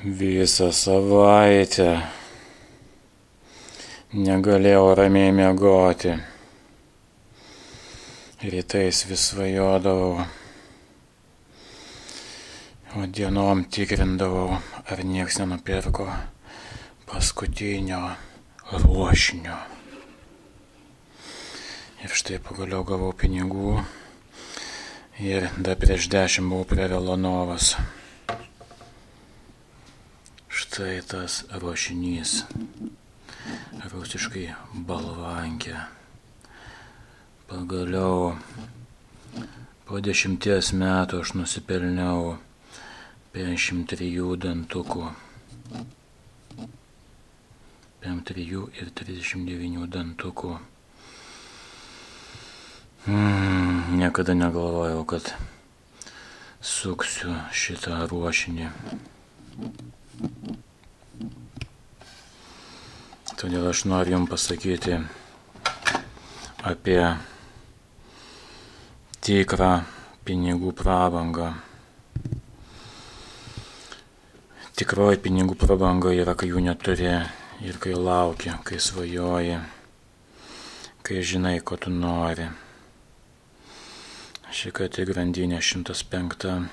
Visą savaitę negalėjau ramiai miegoti. Rytais vis svajodavau, o dienom tikrindavau, ar nieks nenupirko paskutinio ruošinio. Ir štai pagaliau gavau pinigų ir dar prieš 10 buvau prie Vilanovos. Štai tas ruošinys, rusiškai balvankė. Pagaliau po 10 metų aš nusipelniau 53 dantukų. 53 ir 39 dantukų. Niekada negalvojau, kad suksiu šitą ruošinį. Todėl aš noriu jums pasakyti apie tikrą pinigų prabangą. Tikroji pinigų prabanga yra, kai jų neturi ir kai lauki, kai svajoji, kai žinai, ko tu nori. Ši grandinė 105.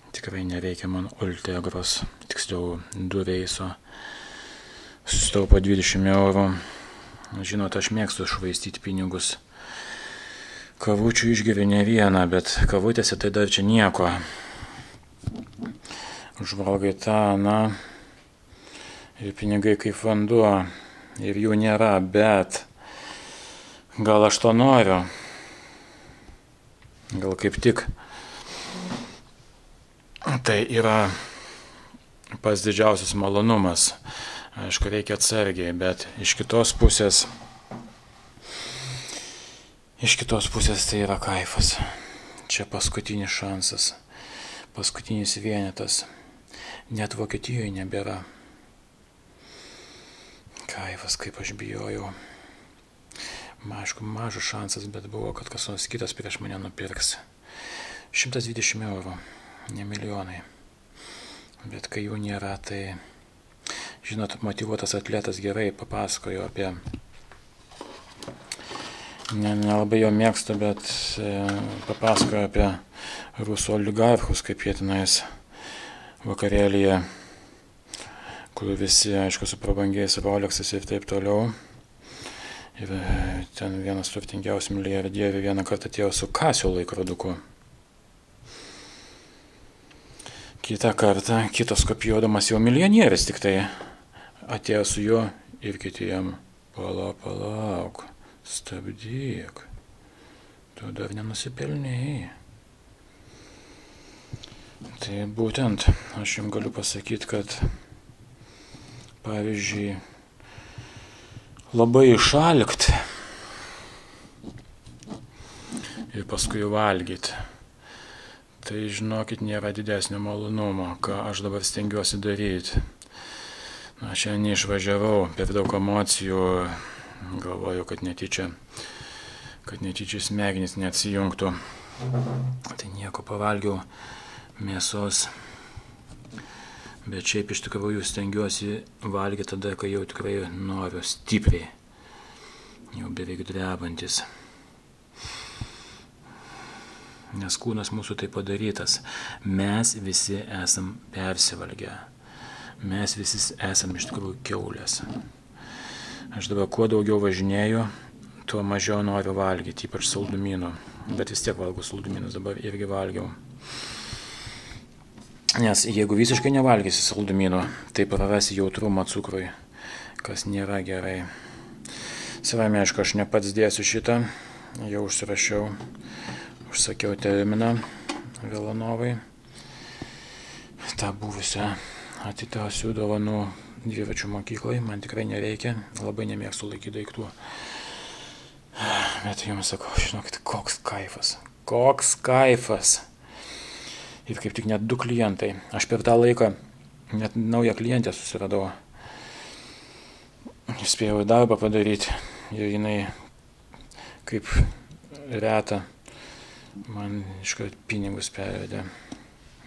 Tikrai nereikia man Ultegros, tiksliau 2 reiso. Sustaupo 20 eurų. Žinot, aš mėgstu švaistyti pinigus. Kavučių išgeriu ne vieną, bet kavutėse tai dar čia nieko. Užvalgai tą, ir pinigai kaip vanduo. Ir jų nėra, bet gal aš to noriu. Gal kaip tik tai yra pats didžiausias malonumas. Aišku, reikia atsargiai, bet iš kitos pusės tai yra kaifas. Čia paskutinis šansas, paskutinis vienetas. Net Vokietijoje nebėra. Kaifas, kaip aš bijojau. Aišku, mažas šansas, bet buvo, kad kas nors kitas prieš mane nupirks. 120 eurų, ne milijonai. Bet kai jų nėra, tai, žinot, motyvuotas atletas gerai papasakojo apie, nelabai jo mėgstu, bet papasakojo apie rusų oligarchus, kaip jie tenais vakarėlyje, kur visi, aišku, su prabangiais Rolexais ir taip toliau. Ir ten vienas turtingiausių milijardierių vieną kartą atėjo su Casio laikroduku. Kitą kartą, kitas kopijuodamas jau milijonierius tik tai atėjo su juo ir kiti jam, palauk, stabdyk, tu dar nenusipelnėjai. Tai būtent, aš jums galiu pasakyti, kad pavyzdžiui, labai išalkt ir paskui valgyti. Tai žinokit, nėra didesnio malonumo, ką aš dabar stengiuosi daryti. Šiandien išvažiavau, per daug emocijų, galvoju, kad netyčia smegenys neatsijungtų. Tai nieko, pavalgiau mėsos. Bet šiaip iš tikrųjų stengiuosi valgyti tada, kai jau tikrai noriu stipriai, jau beveik drebantis. Nes kūnas mūsų tai padarytas. Mes visi esam persivalgę. Mes visi esam iš tikrųjų kiaulės. Aš dabar kuo daugiau važinėju, tuo mažiau noriu valgyti, ypač saldumynų. Bet vis tiek valgau saldumynus, dabar irgi valgiau. Nes jeigu visiškai nevalgysi saldumynų, tai prarasi jautrumą cukrui, kas nėra gerai. Savame, aišku, aš ne pats dėsiu šitą, jau užsirašiau, užsakiau terminą Vilanovai. Ta buvusią atitausių dovanų dviračių mokyklai, man tikrai nereikia, labai nemėgstu laikyti daiktų. Bet jums sakau, žinokit, koks kaifas. Ir kaip tik net 2 klientai. Aš per tą laiką net naują klientę susiradau. Spėjau darbą padaryti ir jinai kaip reta man iškart pinigus pervedė.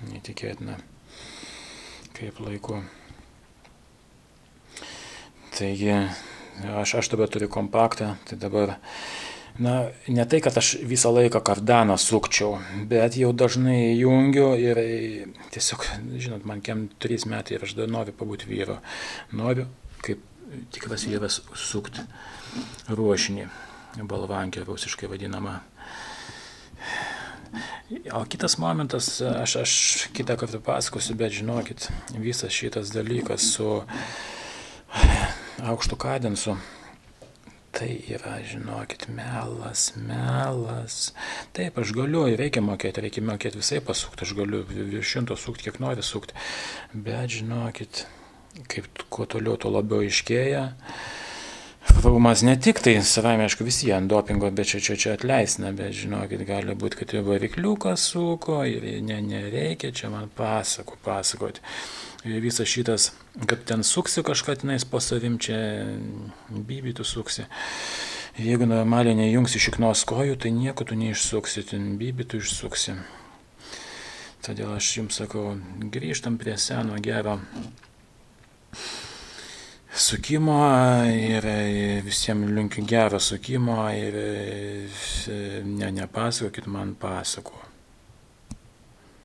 Neįtikėtina. kaip laiku. Taigi, aš dabar turiu kompaktą, tai dabar, ne tai, kad aš visą laiką kardaną sukčiau, bet jau dažnai jungiu ir tiesiog, žinot, man 3 metai ir aš dar noriu pabūti vyru. Noriu, kaip tikras vyras, sukti ruošinį, balvankę rusiškai vadinamą. O kitas momentas, aš kitą kartą pasakosiu, bet žinokit, visas šitas dalykas su aukštu kadensu, tai yra, žinokit, melas. Taip, aš galiu, reikia mokėti visai pasukti, aš galiu virš 100 sukti, kiek nori sukti, bet žinokit, kaip kuo toliau, tuo labiau iškėja. Rūmas ne tik tai, savame, aišku, visi ant dopingo, bet čia atleisina, bet žinokit, gali būti, kad ir varikliuką suko ir nereikia čia man pasakoti. Visas šitas, kad ten suksi kažką tenais po savim, čia bybį tu suksi. Jeigu normaliai nejungsi šiknos kojų, tai nieko tu neišsuksi, ten bybį tu išsuksi. Todėl aš jums sakau, grįžtam prie seno gero sukimo ir visiems linkiu gero sukimo ir nepasakokit man pasakų.